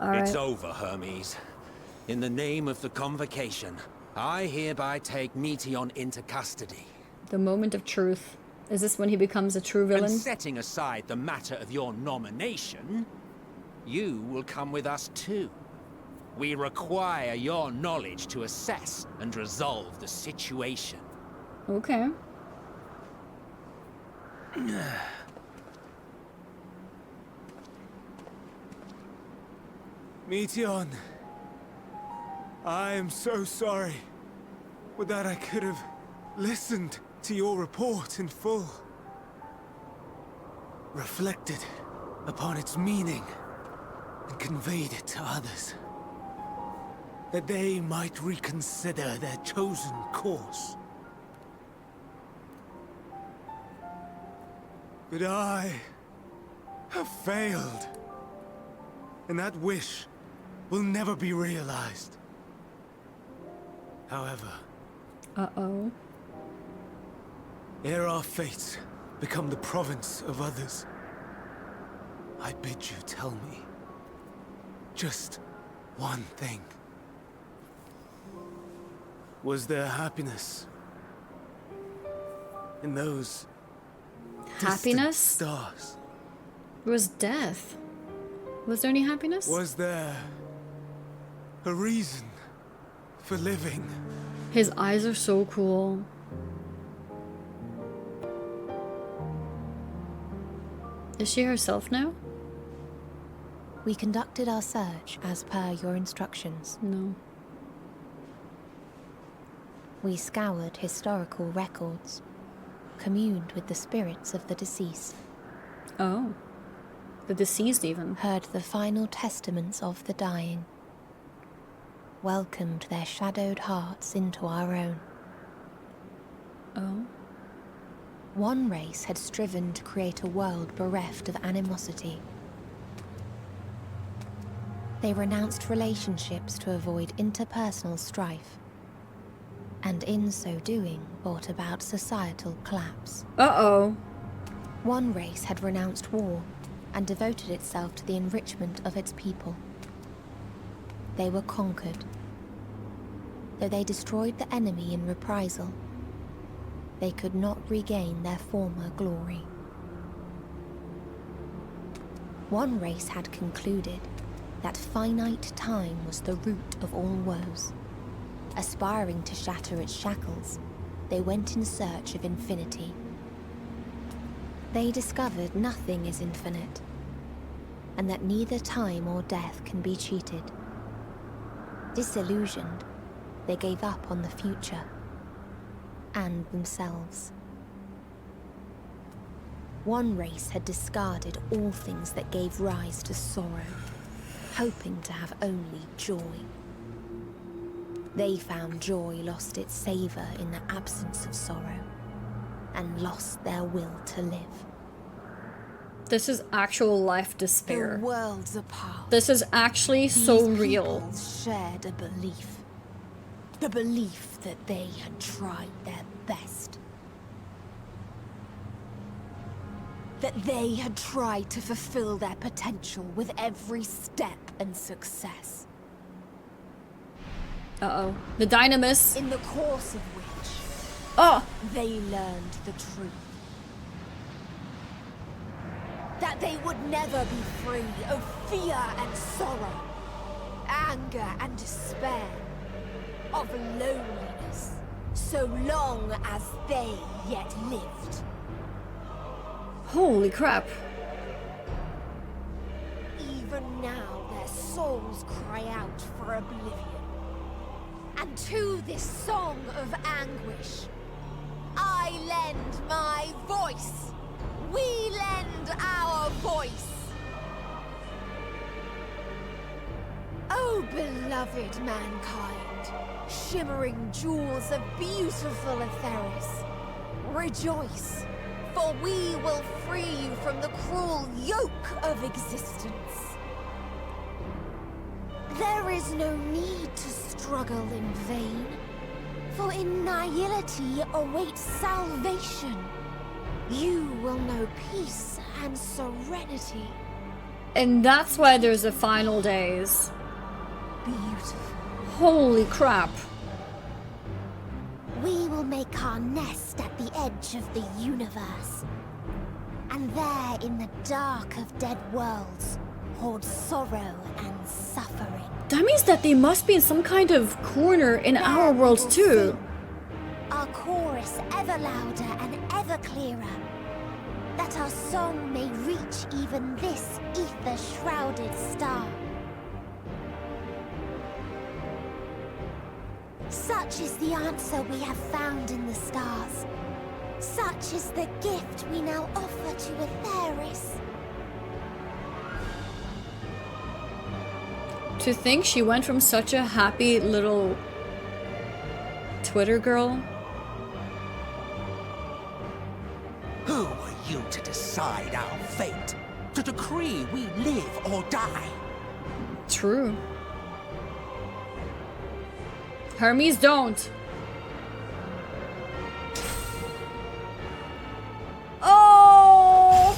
All right. It's over, Hermes. In the name of the Convocation, I hereby take Meteon into custody. The moment of truth. Is this when he becomes a true villain? And setting aside the matter of your nomination, you will come with us too. We require your knowledge to assess and resolve the situation. Okay. Meteon, I am so sorry. Would that I could have listened to your report in full. Reflected upon its meaning and conveyed it to others. That they might reconsider their chosen course. But I have failed. And that wish will never be realized. However... Uh-oh. ere our fates become the province of others, I bid you tell me just one thing. Was there happiness in those Happiness? distant stars? It was death. Was there any happiness? Was there a reason for living? His eyes are so cool. Is she herself now? We conducted our search as per your instructions. No. We scoured historical records, communed with the spirits of the deceased. Oh. The deceased even. Heard the final testaments of the dying. Welcomed their shadowed hearts into our own. Oh. One race had striven to create a world bereft of animosity. They renounced relationships to avoid interpersonal strife, and in so doing brought about societal collapse. Uh-oh. One race had renounced war and devoted itself to the enrichment of its people. They were conquered. Though they destroyed the enemy in reprisal, they could not regain their former glory. One race had concluded that finite time was the root of all woes. Aspiring to shatter its shackles, they went in search of infinity. They discovered nothing is infinite, and that neither time or death can be cheated. Disillusioned, they gave up on the future and themselves. One race had discarded all things that gave rise to sorrow, hoping to have only joy. They found joy lost its savor in the absence of sorrow, and lost their will to live. This is actual life despair. The worlds apart. This is actually so These real. peoples shared a belief. The belief that they had tried their best. That they had tried to fulfill their potential with every step and success. Uh-oh. The Dynamis. In the course of which, Oh! they learned the truth. That they would never be free of fear and sorrow, anger and despair, of loneliness, so long as they yet lived. Holy crap. Even now their souls cry out for oblivion. And to this song of anguish, I lend my voice. We lend our voice. Oh, beloved mankind, shimmering jewels of beautiful Etheris, rejoice, for we will free you from the cruel yoke of existence. There is no need to struggle in vain, for in nihility awaits salvation. You will know peace and serenity, And that's why there's a final days. Beautiful. Holy crap. We will make our nest at the edge of the universe. And there, in the dark of dead worlds, hoard sorrow and suffering. That means that they must be in some kind of corner in our There worlds we will too. sing, our chorus ever louder and ever clearer, that our song may reach even this ether-shrouded star. Such is the answer we have found in the stars. Such is the gift we now offer to Etheris. To think she went from such a happy little Twitter girl. Who are you to decide our fate? To decree we live or die? True. Hermes don't. Oh!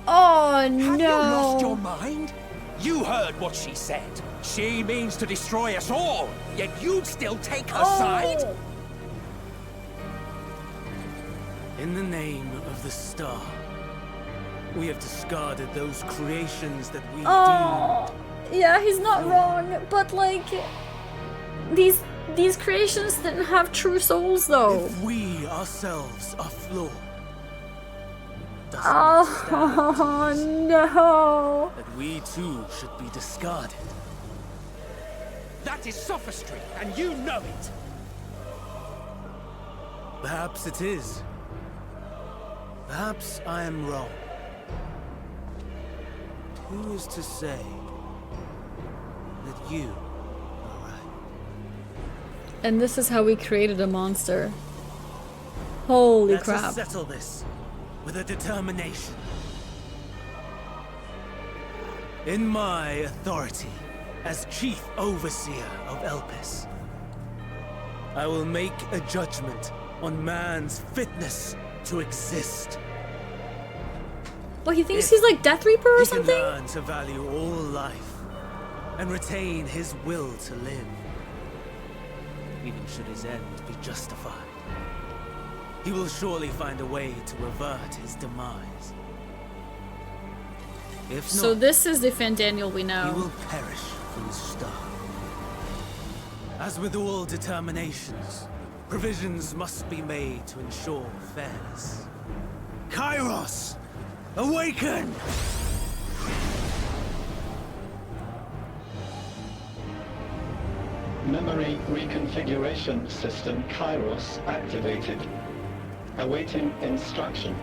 Oh Have you lost your no. mind? You heard what she said. She means to destroy us all, yet you'd still take her side? Oh. In the name of the star, we have discarded those creations that we Oh. Yeah, he's not wrong, but like these creations didn't have true souls though. deemed. If we ourselves are flawed, doesn't it stand Oh no. that we too should be discarded? That is sophistry, and you know it. Perhaps it is. Perhaps I am wrong. Who is to say that you are right? And this is how we created a monster. Holy Let crap. us settle this with a determination. In my authority as Chief Overseer of Elpis, I will make a judgment on man's fitness to exist. Well, he thinks he's like Death Reaper or He can something? learn to value all life and retain his will to live, even should his end be justified. He will surely find a way to avert his demise. If not, So this is the Fandaniel we he know. will perish from the start. As with all determinations, provisions must be made to ensure fairness. Kairos! Awaken! Memory reconfiguration system Kairos activated. Awaiting instruction.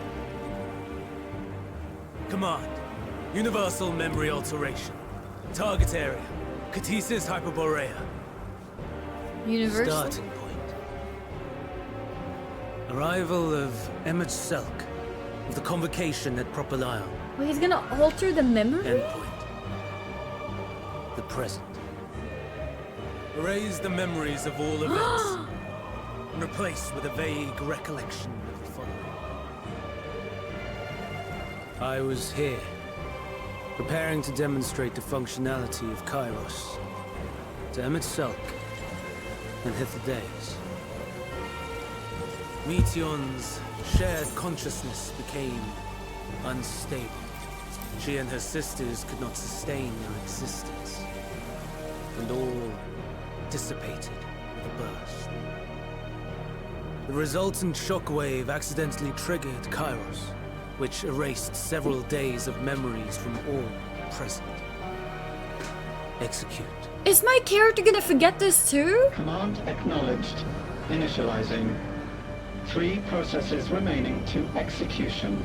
Command. Universal memory alteration. Target area. Ktisis Hyperboreia. Universal? Starting point. Arrival of Emmet Selk. Of the convocation at Propylion. Well, he's gonna alter the memory? Endpoint. The present. Erase the memories of all events. And replace with a vague recollection of the following. I was here, preparing to demonstrate the functionality of Kairos to Emmet Selk and Hyperboreia. Meteon's shared consciousness became unstable. She and her sisters could not sustain their existence, and all dissipated with a burst. The resultant shockwave accidentally triggered Kairos, which erased several days of memories from all present. Execute. Is my character gonna forget this too? Command acknowledged. Initializing. 3 processes remaining to execution.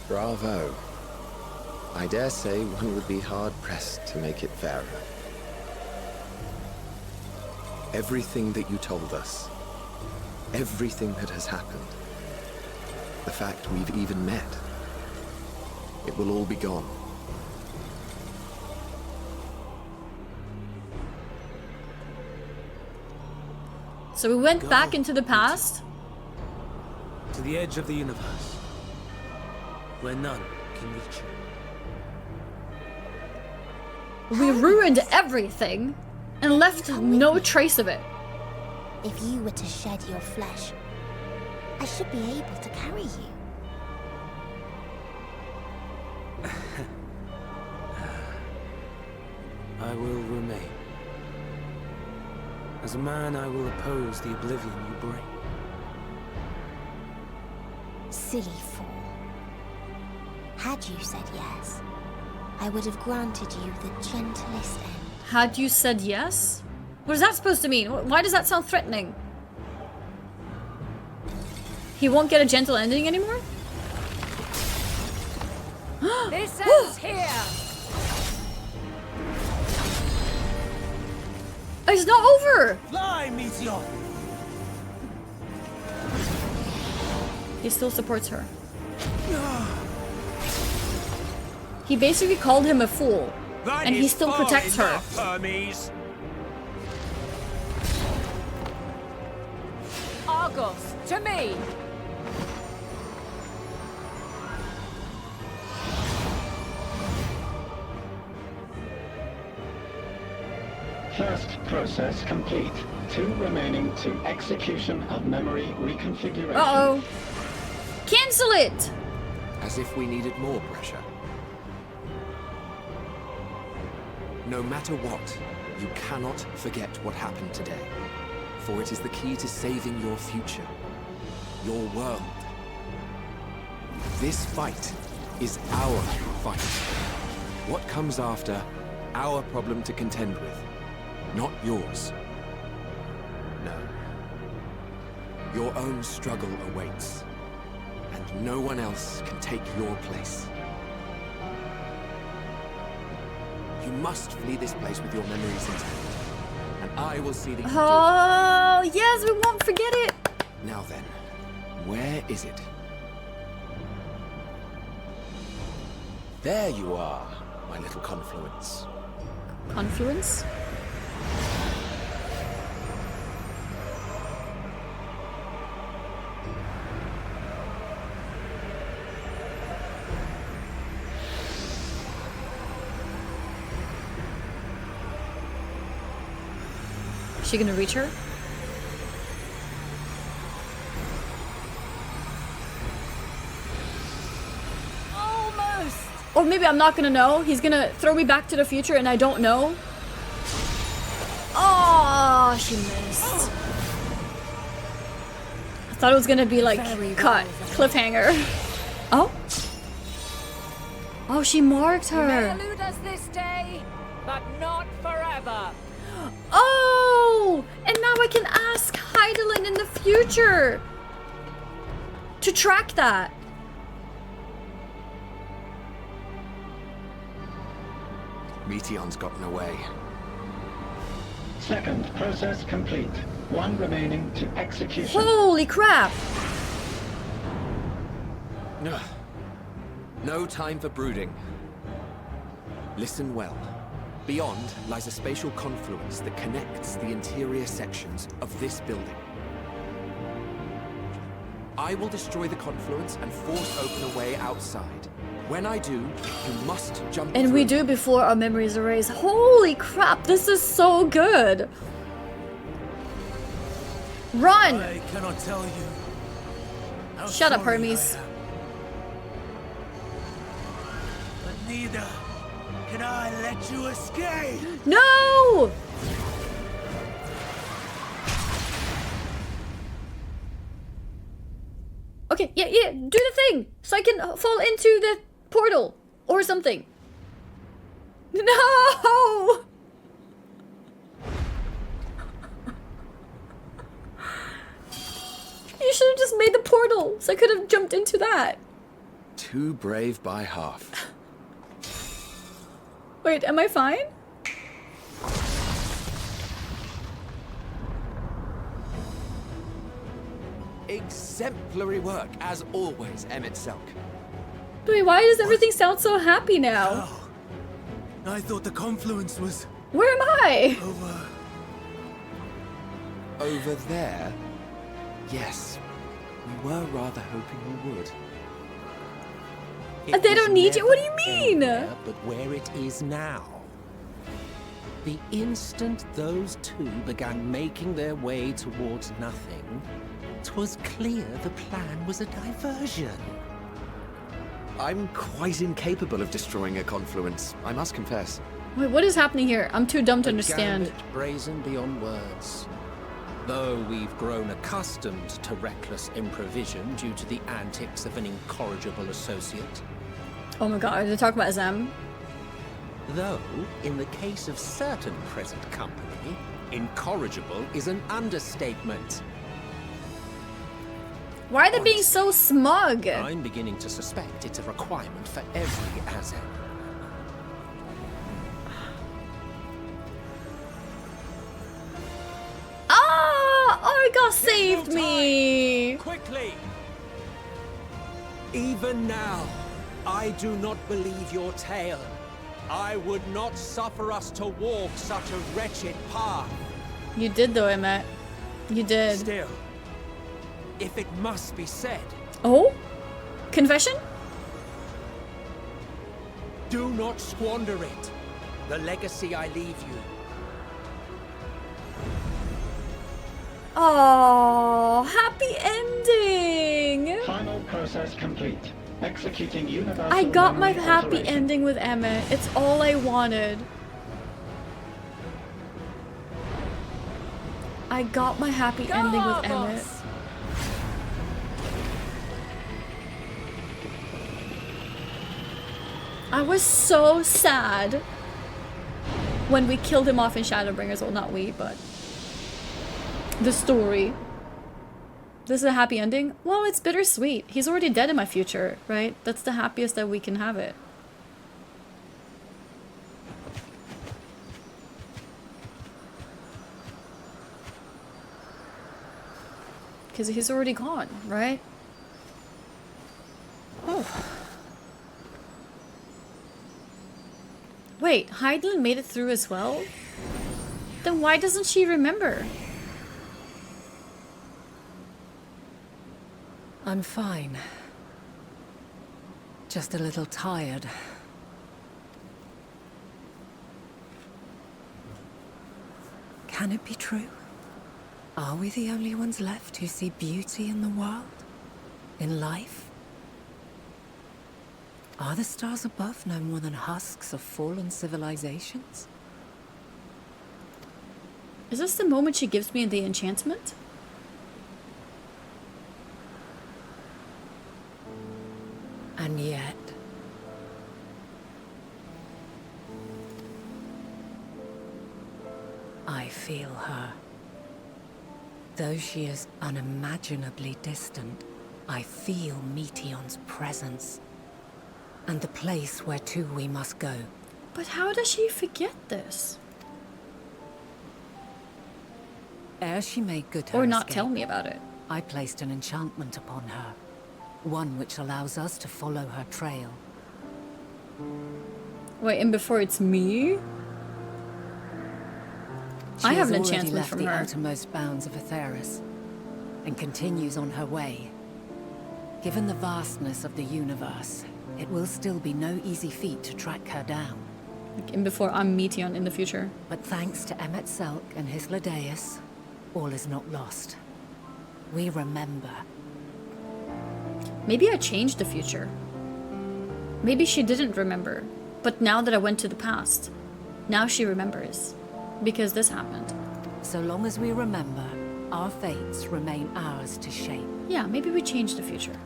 Bravo. I dare say one would be hard-pressed to make it fairer. Everything that you told us, everything that has happened, the fact we've even met, it will all be gone. So we went back into the past? to the edge of the universe, where none can reach you. We ruined everything and left no trace of it. If you were to shed your flesh, I should be able to carry you. I will remain. As a man, I will oppose the oblivion you bring. Silly fool. Had you said yes, I would have granted you the gentlest end. Had you said yes? What is that supposed to mean? Why does that sound threatening? He won't get a gentle ending anymore? This ends here! It's not over! Fly, Meteor! He still supports her. He basically called him a fool. That And he is still far protects her. enough, Hermes. Argos, to me! First process complete. 2 remaining to execution of memory reconfiguration. Uh-oh. Cancel it! As if we needed more pressure. No matter what, you cannot forget what happened today. For it is the key to saving your future. Your world. This fight is our fight. What comes after, our problem to contend with. Not yours. No. Your own struggle awaits. And no one else can take your place. You must flee this place with your memories intact. And I will see that you do. Oh, yes, we won't forget it! Now then, where is it? There you are, my little confluence. Confluence? Is she gonna reach her? Almost! Or maybe I'm not gonna know. He's gonna throw me back to the future and I don't know. Oh, she missed. I thought it was gonna be like, cut, cliffhanger. Oh? Oh, she marked You may her. elude us this day, but not forever. Oh! And now I can ask Heidelin in the future to track that. Meteon's gotten away. Second process complete. 1 remaining to execution. Holy crap! Ugh. No time for brooding. Listen well. Beyond lies a spatial confluence that connects the interior sections of this building. I will destroy the confluence and force open a way outside. When I do, you must jump And through. we do before our memories erase. Holy crap, this is so good! Run! I cannot tell you. how Shut up, sorry Hermes. I am. But neither can I let you escape. No! Okay, yeah, do the thing! So I can fall into the portal or something. No! You should have just made the portal so I could have jumped into that. Too brave by half. Wait, am I fine? Exemplary work, as always, Emmett Selk. Wait, why does everything sound so happy now? Oh, I thought the confluence was Where am I? over. Over there? Yes. We were rather hoping we would. It They was don't need you? What do you never mean? anywhere but where it is now. The instant those two began making their way towards nothing, 'twas clear the plan was a diversion. I'm quite incapable of destroying a confluence, I must confess. Wait, what is happening here? I'm too dumb to A understand. gambit brazen beyond words. Though we've grown accustomed to reckless improvision due to the antics of an incorrigible associate. Oh my god, are they talking about Zem? Though, in the case of certain present company, incorrigible is an understatement. Why are they being so smug? I'm beginning to suspect it's a requirement for every Azem. Ah! Arga saved me! Quickly! Even now, I do not believe your tale. I would not suffer us to walk such a wretched path. You did though, Emmett. You did. Still, if it must be said, Oh? Confession? do not squander it. The legacy I leave you. Oh, happy ending! Final process complete. Executing universal I got my memory happy alteration. ending with Emmett. It's all I wanted. I got my happy ending with Emmett. I was so sad when we killed him off in Shadowbringers. Well, not we, but the story. This is a happy ending? Well, it's bittersweet. He's already dead in my future, right? That's the happiest that we can have it. Because he's already gone, right? Oh. Wait, Hydaelyn made it through as well? Then why doesn't she remember? I'm fine. Just a little tired. Can it be true? Are we the only ones left who see beauty in the world? In life? Are the stars above no more than husks of fallen civilizations? Is this the moment she gives me the enchantment? And yet... I feel her. Though she is unimaginably distant, I feel Meteion's presence. And the place where to we must go. But how does she forget this? Ere she made good her Or not escape, tell me about it? I placed an enchantment upon her. One which allows us to follow her trail. Wait, and before it's me? She I have has an already enchantment left from the her. outermost bounds of Aetheris, and continues on her way. Given the vastness of the universe, it will still be no easy feat to track her down. And before I'm Meteion in the future. But thanks to Emmet Selk and his Ladeus, all is not lost. We remember. Maybe I changed the future. Maybe she didn't remember. But now that I went to the past, now she remembers. Because this happened. So long as we remember, our fates remain ours to shape. Yeah, maybe we changed the future.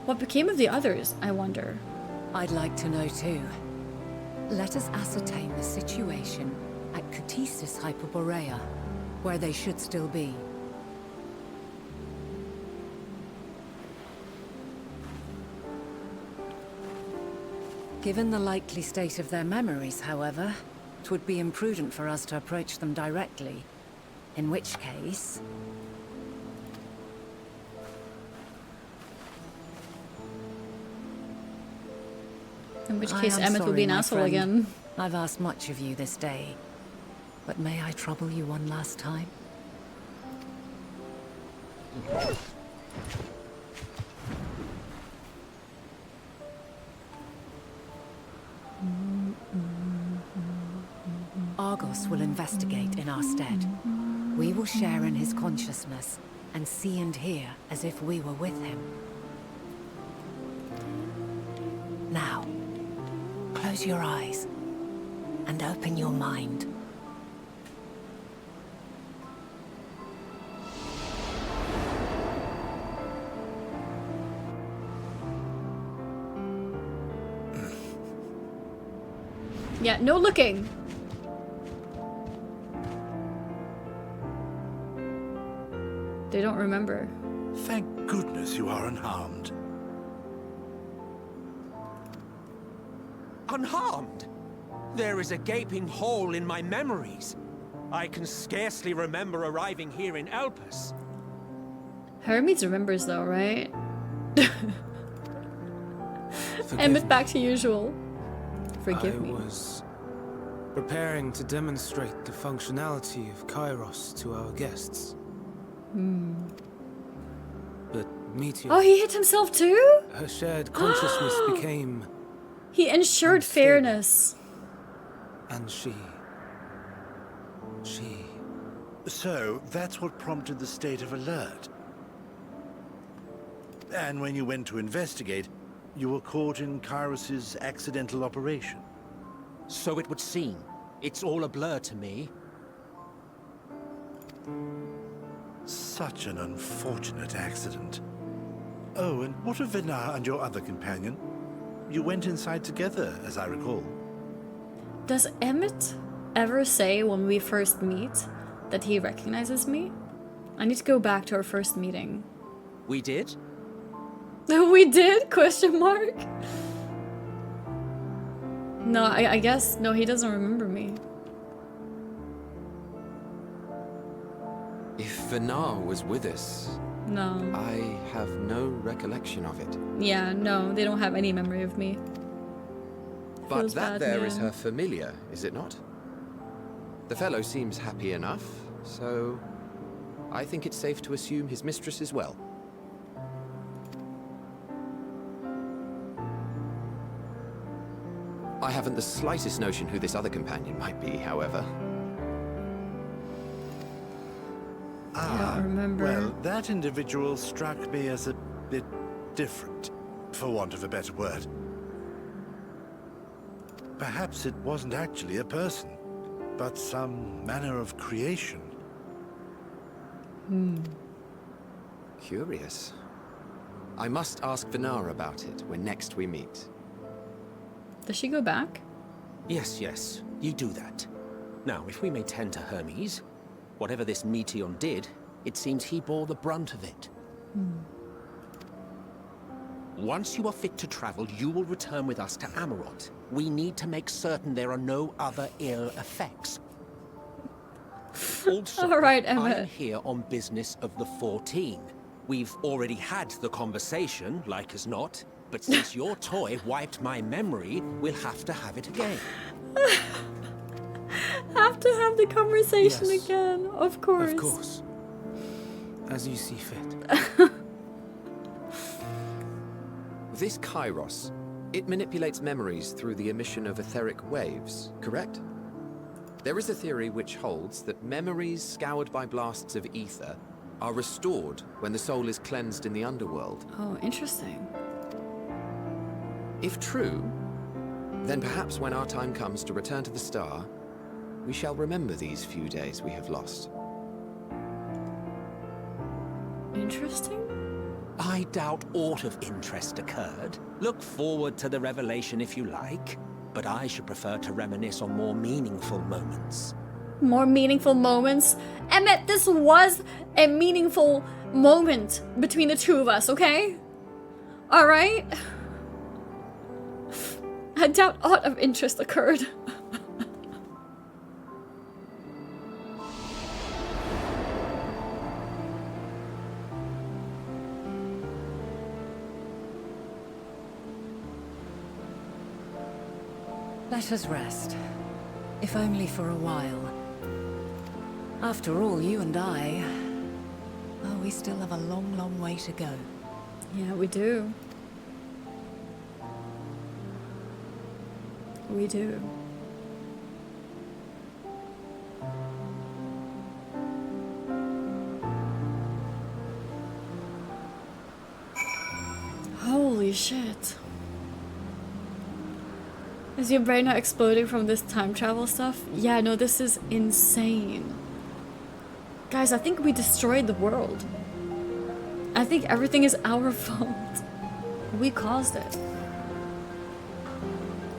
What became of the others, I wonder? I'd like to know too. Let us ascertain the situation at Ktisis Hyperboreia, where they should still be. Given the likely state of their memories, however, it would be imprudent for us to approach them directly. In which case... In which I case am Emmett will be sorry, an my asshole friend. again. I've asked much of you this day. but may I trouble you one last time? Argos will investigate in our stead. We will share in his consciousness and see and hear as if we were with him. Now, close your eyes and open your mind. Yeah, no looking. They don't remember. Thank goodness you are unharmed. Unharmed? There is a gaping hole in my memories. I can scarcely remember arriving here in Elpis. Hermes remembers though, right? Forgive Emmett me. back to usual. Forgive me. I was preparing to demonstrate the functionality of Kairos to our guests. But Meteor, Oh, he hit himself too? her shared consciousness became, He ensured Unstable. fairness. and she. So, that's what prompted the state of alert. And when you went to investigate, you were caught in Kairos's accidental operation. So it would seem. It's all a blur to me. Such an unfortunate accident. Oh, and what of Venat and your other companion? You went inside together, as I recall. Does Emmett ever say when we first meet that he recognizes me? I need to go back to our first meeting. We did? We did? Question mark? No, I guess, no, he doesn't remember me. If Venat was with us, No. I have no recollection of it. Yeah, no, they don't have any memory of me. But Feels that bad, there is man. her familiar, is it not? The fellow seems happy enough, so I think it's safe to assume his mistress as well. I haven't the slightest notion who this other companion might be, however. I don't remember. Well, that individual struck me as a bit different, for want of a better word. Perhaps it wasn't actually a person, but some manner of creation. Curious. I must ask Venat about it when next we meet. Does she go back? Yes, yes. You do that. Now, if we may tend to Hermes, whatever this Meteon did, it seems he bore the brunt of it. Once you are fit to travel, you will return with us to Amarot. We need to make certain there are no other ill effects. Also, All right, I am Emmett. here on business of the 14. We've already had the conversation, like as not, but since your toy wiped my memory, we'll have to have it again. Have to have the conversation Yes. again, of course. Of course. As you see fit. This Kairos, it manipulates memories through the emission of etheric waves, correct? There is a theory which holds that memories scoured by blasts of ether are restored when the soul is cleansed in the underworld. Oh, interesting. If true, then perhaps when our time comes to return to the star, we shall remember these few days we have lost. Interesting? I doubt aught of interest occurred. Look forward to the revelation if you like, but I should prefer to reminisce on more meaningful moments. More meaningful moments. Emmett, this was a meaningful moment between the two of us, okay? Alright? I doubt aught of interest occurred. Let us rest, if only for a while. After all, you and I... well, we still have a long, long way to go. Yeah, we do. We do. Holy shit. Is your brain not exploding from this time travel stuff? Yeah, no, this is insane. Guys, I think we destroyed the world. I think everything is our fault. We caused it.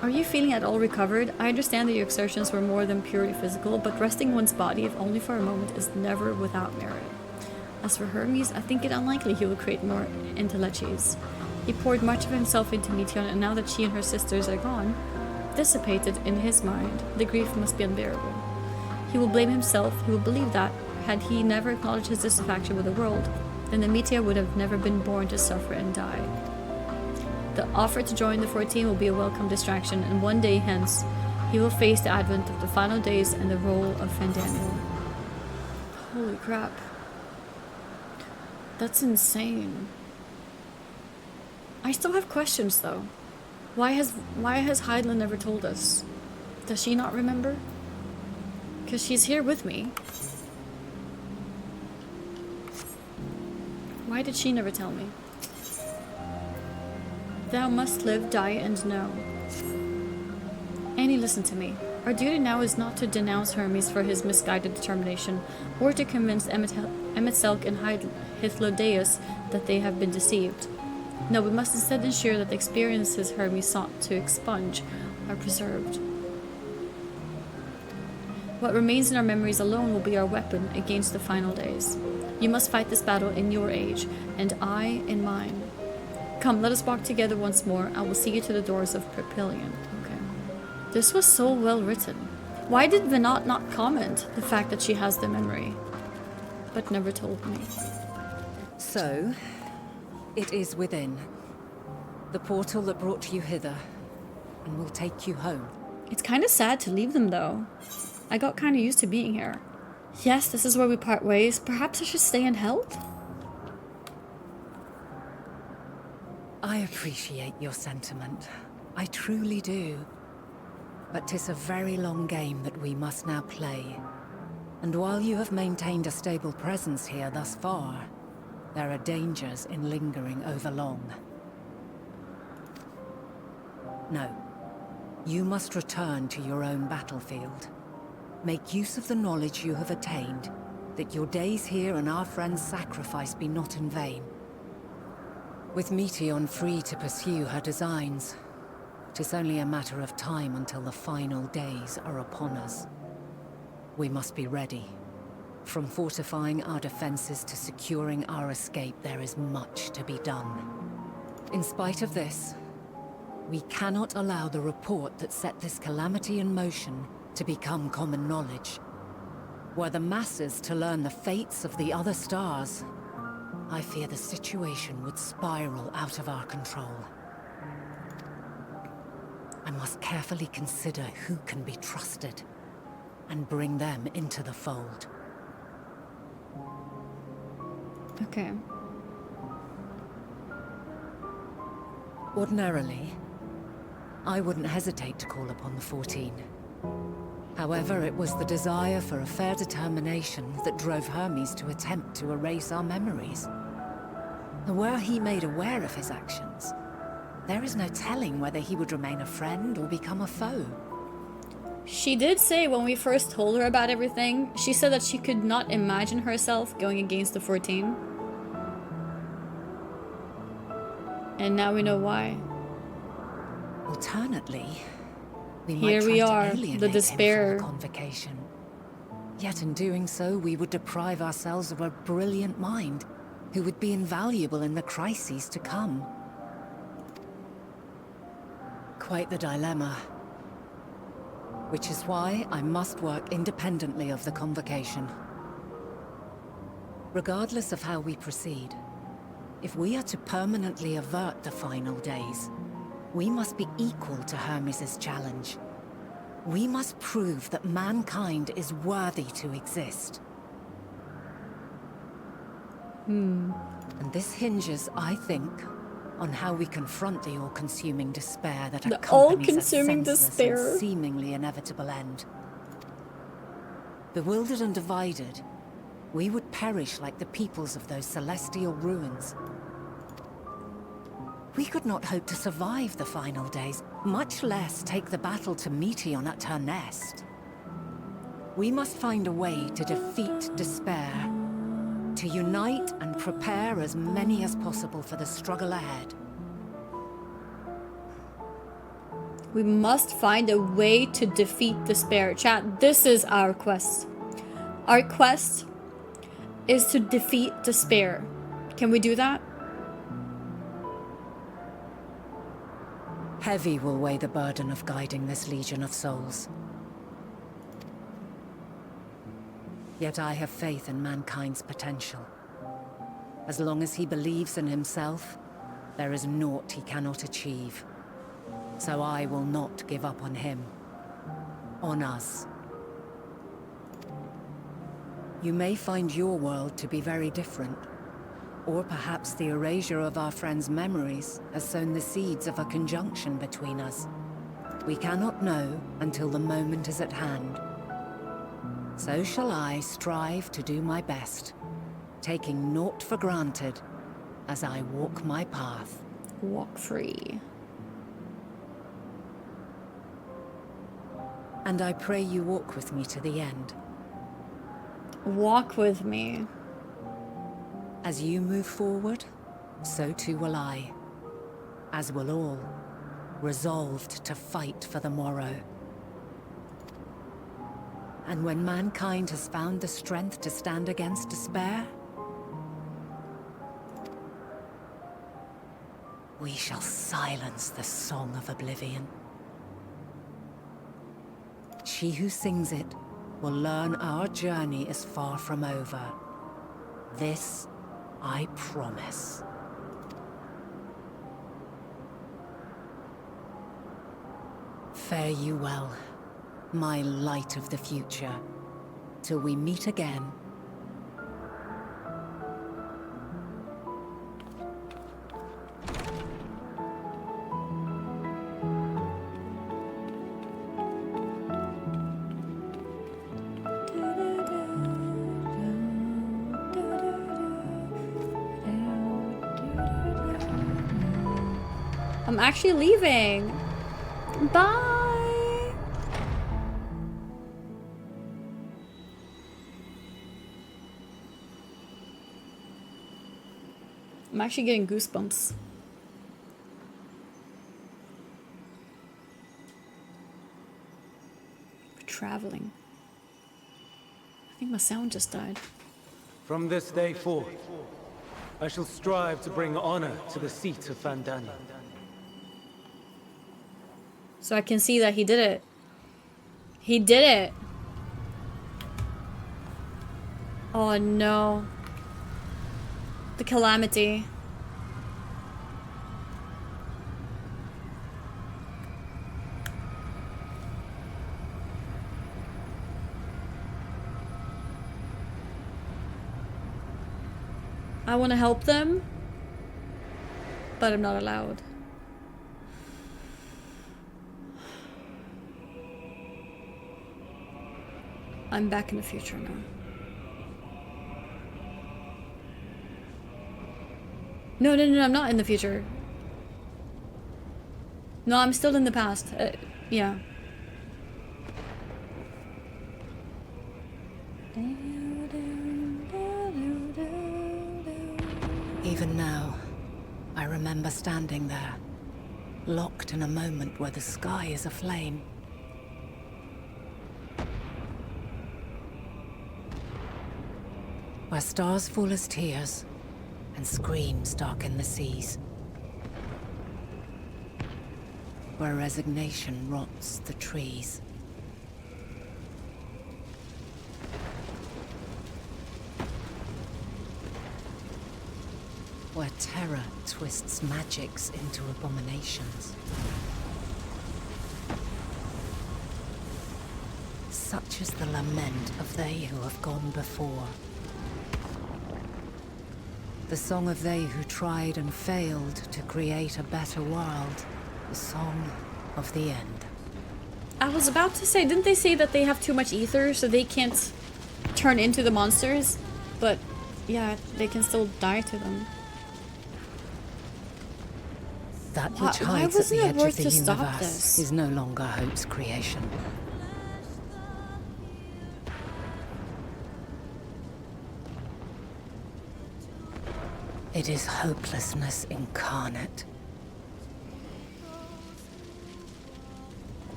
Are you feeling at all recovered? I understand that your exertions were more than purely physical, but resting one's body, if only for a moment, is never without merit. As for Hermes, I think it unlikely he will create more Ffxiv. He poured much of himself into Meteion, and now that she and her sisters are gone, dissipated in his mind, the grief must be unbearable. He will blame himself, he will believe that, had he never acknowledged his dissatisfaction with the world, then the Meteor would have never been born to suffer and die. The offer to join the 14 will be a welcome distraction, and one day hence, he will face the advent of the final days and the role of Fandaniel. Holy crap. That's insane. I still have questions though. Why has Hydaelyn never told us? Does she not remember? Because she's here with me. Why did she never tell me? Thou must live, die, and know. Annie, listen to me. Our duty now is not to denounce Hermes for his misguided determination, or to convince Emetselk and Hythlodaeus that they have been deceived. No, we must instead ensure that the experiences Hermes sought to expunge are preserved. What remains in our memories alone will be our weapon against the final days. You must fight this battle in your age, and I in mine. Come, let us walk together once more. I will see you to the doors of Perpillion. Okay. This was so well written. Why did Venat not comment the fact that she has the memory, but never told me? So, it is within. The portal that brought you hither, and will take you home. It's kind of sad to leave them though. I got kind of used to being here. Yes, this is where we part ways. Perhaps I should stay and help? I appreciate your sentiment. I truly do. But 'tis a very long game that we must now play. And while you have maintained a stable presence here thus far, there are dangers in lingering over long. No. You must return to your own battlefield. Make use of the knowledge you have attained, that your days here and our friend's sacrifice be not in vain. With Meteion free to pursue her designs, 'tis only a matter of time until the final days are upon us. We must be ready. From fortifying our defenses to securing our escape, there is much to be done. In spite of this, we cannot allow the report that set this calamity in motion to become common knowledge. Were the masses to learn the fates of the other stars, I fear the situation would spiral out of our control. I must carefully consider who can be trusted, and bring them into the fold. Okay. Ordinarily, I wouldn't hesitate to call upon the 14. However, it was the desire for a fair determination that drove Hermes to attempt to erase our memories. And were he made aware of his actions, there is no telling whether he would remain a friend or become a foe. She did say when we first told her about everything, she said that she could not imagine herself going against the 14. And now we know why. Alternately, we Here might we try to are, alienate the despair. him from the convocation. Yet in doing so, we would deprive ourselves of a brilliant mind who would be invaluable in the crises to come. Quite the dilemma. Which is why I must work independently of the convocation. Regardless of how we proceed, if we are to permanently avert the final days, we must be equal to Hermes' challenge. We must prove that mankind is worthy to exist. And this hinges, I think, on how we confront the all-consuming despair that The accompanies all-consuming a senseless despair. and seemingly inevitable end. Bewildered and divided, we would perish like the peoples of those celestial ruins. We could not hope to survive the final days, much less take the battle to Meteion at her nest. We must find a way to defeat despair, to unite and prepare as many as possible for the struggle ahead. We must find a way to defeat despair. Chat, this is our quest. Our quest is to defeat despair. Can we do that? Heavy will weigh the burden of guiding this legion of souls. Yet I have faith in mankind's potential. As long as he believes in himself, there is naught he cannot achieve. So I will not give up on him. On us. You may find your world to be very different. Or perhaps the erasure of our friends' memories has sown the seeds of a conjunction between us. We cannot know until the moment is at hand. So shall I strive to do my best, taking naught for granted as I walk my path. Walk free. And I pray you walk with me to the end. Walk with me. As you move forward, so too will I. As will all, resolved to fight for the morrow. And when mankind has found the strength to stand against despair, we shall silence the song of oblivion. She who sings it will learn our journey is far from over. This I promise. Fare you well, my light of the future, till we meet again. I'm actually leaving. Bye. I'm actually getting goosebumps. We're traveling. I think my sound just died. From this day forth, I shall strive to bring honor to the seat of Vandania. So I can see that he did it. He did it. Oh no. The calamity. I want to help them, but I'm not allowed. I'm back in the future now. No, I'm not in the future. No, I'm still in the past. Yeah. Even now, I remember standing there, locked in a moment where the sky is aflame. Where stars fall as tears, and screams darken the seas. Where resignation rots the trees. Where terror twists magics into abominations. Such is the lament of they who have gone before. The song of they who tried and failed to create a better world. The song of the end. I was about to say, didn't they say that they have too much ether so they can't turn into the monsters? But yeah, they can still die to them. That Why- which why hides at wasn't the it edge worth of the to stop universe this? is no longer Hope's creation. It is hopelessness incarnate.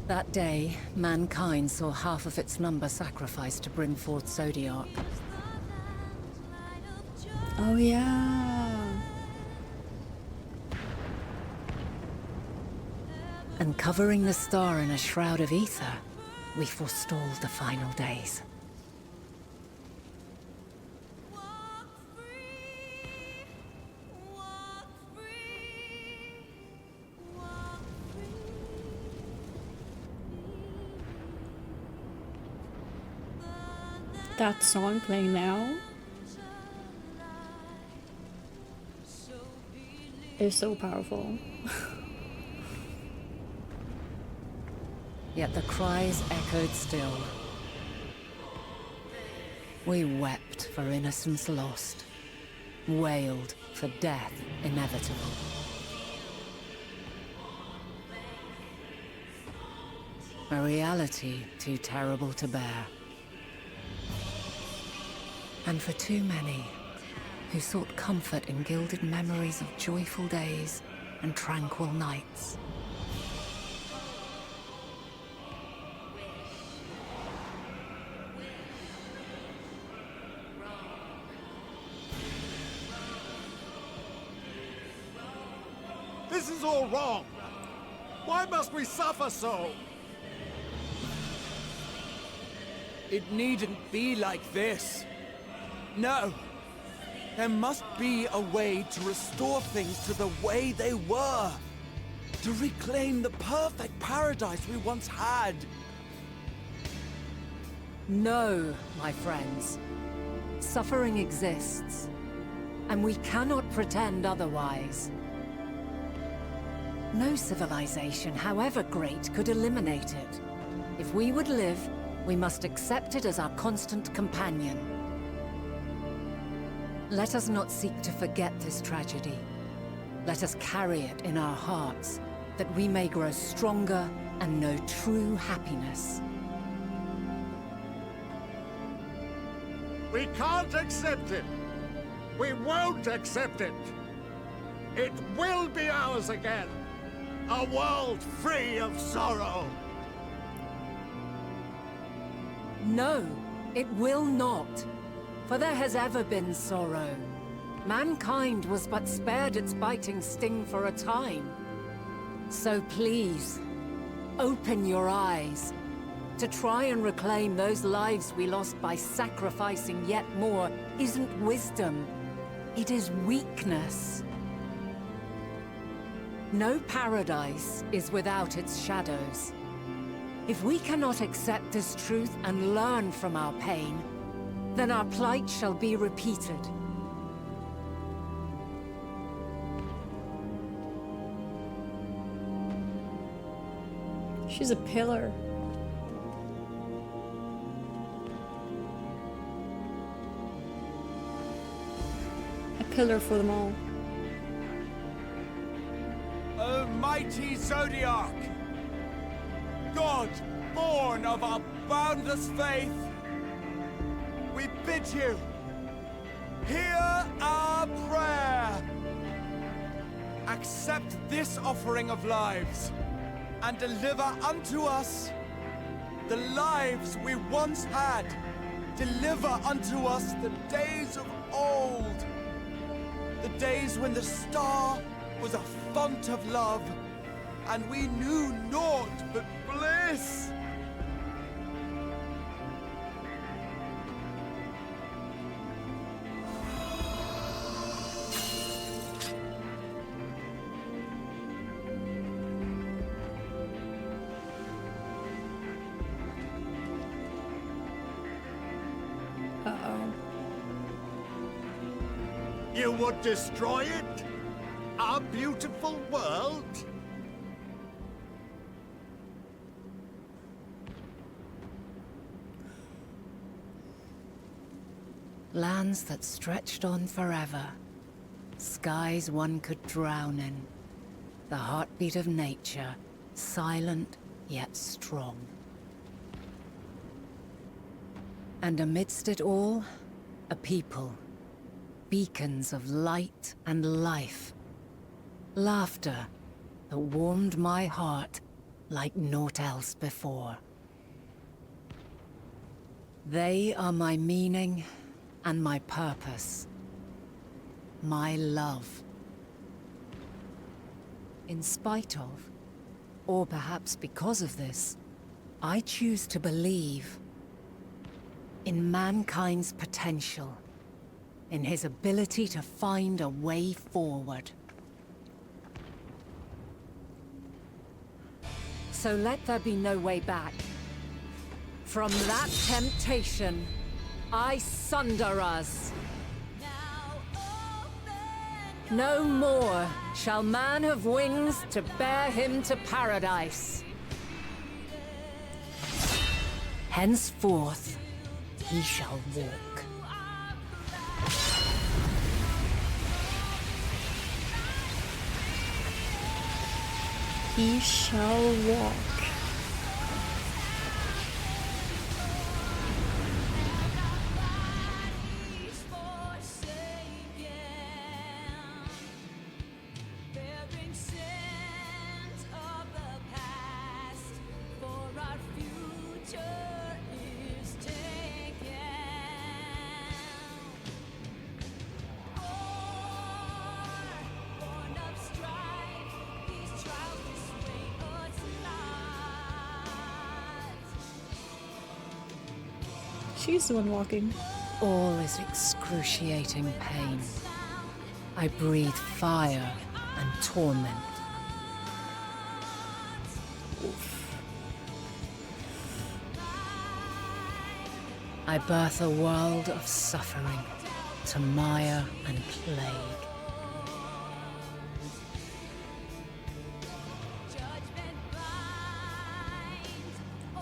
That day, mankind saw half of its number sacrificed to bring forth Zodiac. Oh yeah. And covering the star in a shroud of ether, we forestalled the final days. That song playing now is so powerful. Yet the cries echoed still. We wept for innocence lost, wailed for death inevitable. A reality too terrible to bear. And for too many who sought comfort in gilded memories of joyful days and tranquil nights. This is all wrong. Why must we suffer so? It needn't be like this. No. There must be a way to restore things to the way they were. To reclaim the perfect paradise we once had. No, my friends. Suffering exists, and we cannot pretend otherwise. No civilization, however great, could eliminate it. If we would live, we must accept it as our constant companion. Let us not seek to forget this tragedy. Let us carry it in our hearts, that we may grow stronger and know true happiness. We can't accept it. We won't accept it. It will be ours again. A world free of sorrow. No, it will not. For there has ever been sorrow. Mankind was but spared its biting sting for a time. So please, open your eyes. To try and reclaim those lives we lost by sacrificing yet more isn't wisdom. It is weakness. No paradise is without its shadows. If we cannot accept this truth and learn from our pain, then our plight shall be repeated. She's a pillar. A pillar for them all. O mighty Zodiac! God, born of our boundless faith, we bid you, hear our prayer. Accept this offering of lives, and deliver unto us the lives we once had. Deliver unto us the days of old, the days when the star was a font of love, and we knew naught but bliss. You would destroy it? Our beautiful world? Lands that stretched on forever. Skies one could drown in. The heartbeat of nature, silent yet strong. And amidst it all, a people. Beacons of light and life. Laughter that warmed my heart like naught else before. They are my meaning and my purpose. My love. In spite of, or perhaps because of this, I choose to believe in mankind's potential, in his ability to find a way forward. So let there be no way back. From that temptation, I sunder us. No more shall man have wings to bear him to paradise. Henceforth, he shall walk. He shall walk. She's the one walking. All is excruciating pain. I breathe fire and torment. I birth a world of suffering to mire and plague.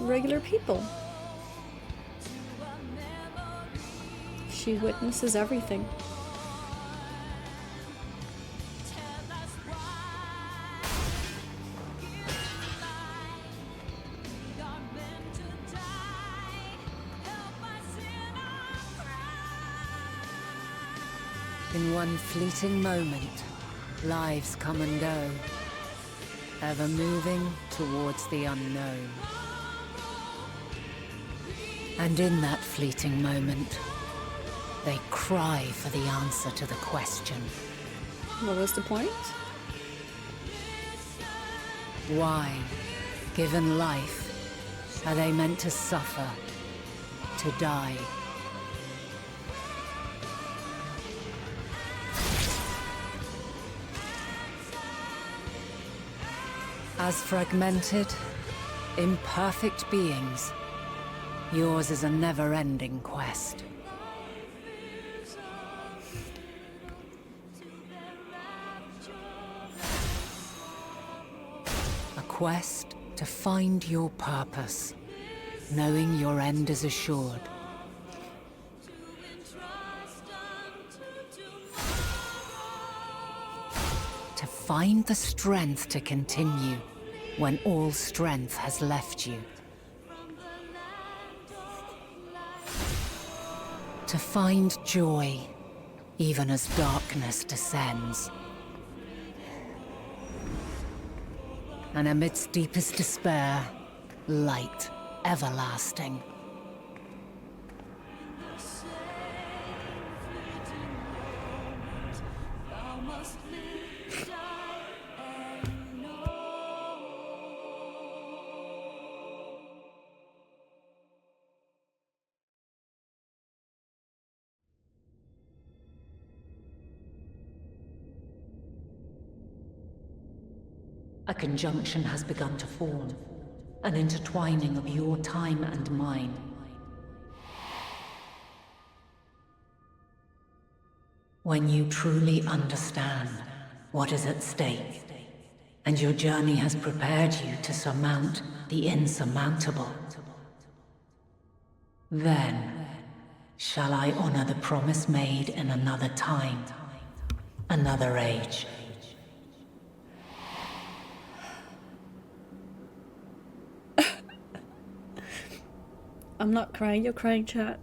Regular people. She witnesses everything. In one fleeting moment, lives come and go, ever moving towards the unknown. And in that fleeting moment, they cry for the answer to the question. What was the point? Why, given life, are they meant to suffer, to die? As fragmented, imperfect beings, yours is a never-ending quest. A quest to find your purpose, knowing your end is assured. To find the strength to continue when all strength has left you. To find joy, even as darkness descends. And amidst deepest despair, light everlasting. A conjunction has begun to form, an intertwining of your time and mine. When you truly understand what is at stake, and your journey has prepared you to surmount the insurmountable, then shall I honor the promise made in another time, another age. I'm not crying, you're crying, chat.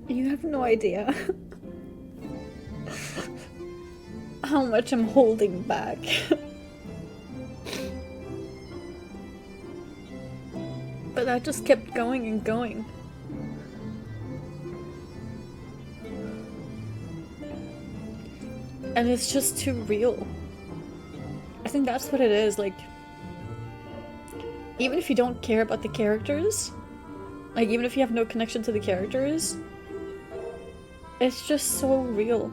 You have no idea how much I'm holding back. But I just kept going and going. And it's just too real. I think that's what it is, like, even if you don't care about the characters, like, even if you have no connection to the characters, it's just so real.